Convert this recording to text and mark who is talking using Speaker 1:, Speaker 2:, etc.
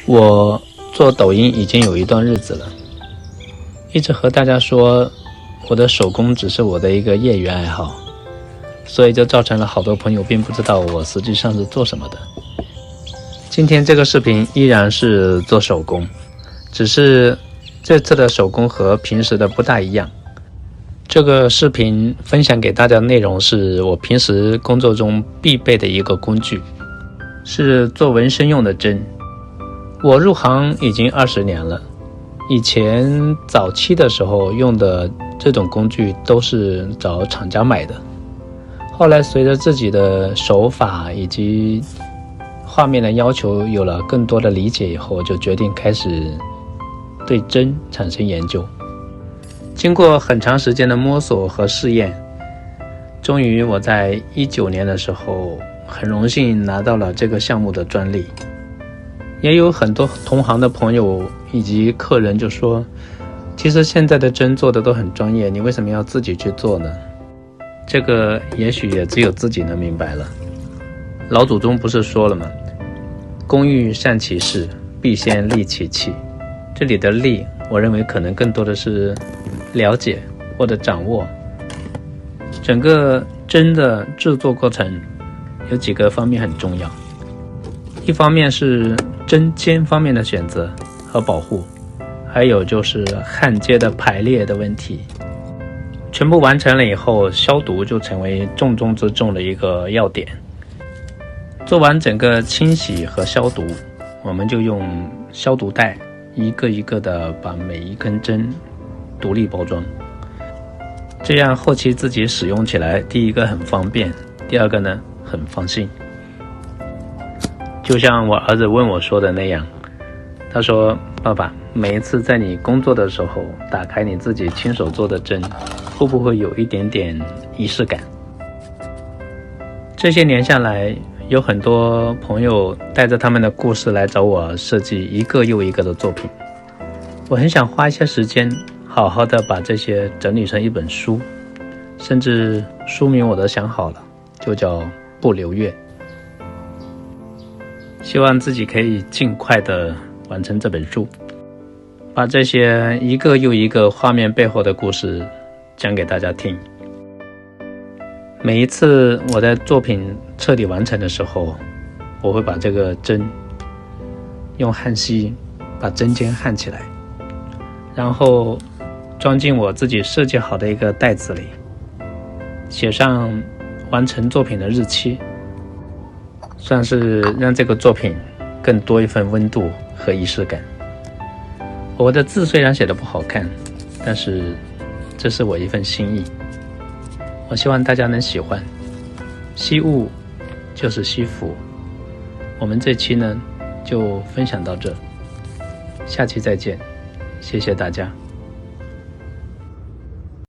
Speaker 1: 我做抖音已经有一段日子了，一直和大家说我的手工只是我的一个业余爱好，所以就造成了好多朋友并不知道我实际上是做什么的。今天这个视频依然是做手工，只是这次的手工和平时的不大一样。这个视频分享给大家的内容是我平时工作中必备的一个工具，是做纹身用的针。我入行已经20年了，以前早期的时候用的这种工具都是找厂家买的，后来随着自己的手法以及画面的要求有了更多的理解以后，就决定开始对针产生研究。经过很长时间的摸索和试验，终于我在19年的时候很荣幸拿到了这个项目的专利。也有很多同行的朋友以及客人就说，其实现在的针做的都很专业，你为什么要自己去做呢？这个也许也只有自己能明白了。老祖宗不是说了吗？工欲善其事，必先利其器。这里的利，我认为可能更多的是了解或者掌握。整个针的制作过程有几个方面很重要，一方面是针尖方面的选择和保护，还有就是焊接的排列的问题。全部完成了以后，消毒就成为重中之重的一个要点。做完整个清洗和消毒，我们就用消毒袋一个一个的把每一根针独立包装，这样后期自己使用起来，第一个很方便，第二个呢很放心。就像我儿子问我说的那样，他说，爸爸，每一次在你工作的时候打开你自己亲手做的针，会不会有一点点仪式感？这些年下来，有很多朋友带着他们的故事来找我设计一个又一个的作品，我很想花一些时间好好的把这些整理成一本书，甚至书名我都想好了，就叫不留月。希望自己可以尽快的完成这本书，把这些一个又一个画面背后的故事讲给大家听。每一次我在作品彻底完成的时候，我会把这个针用焊锡把针尖焊起来，然后装进我自己设计好的一个袋子里，写上完成作品的日期，算是让这个作品更多一份温度和仪式感。我的字虽然写得不好看，但是这是我一份心意，我希望大家能喜欢。惜物就是惜福。我们这期呢就分享到这，下期再见，谢谢大家。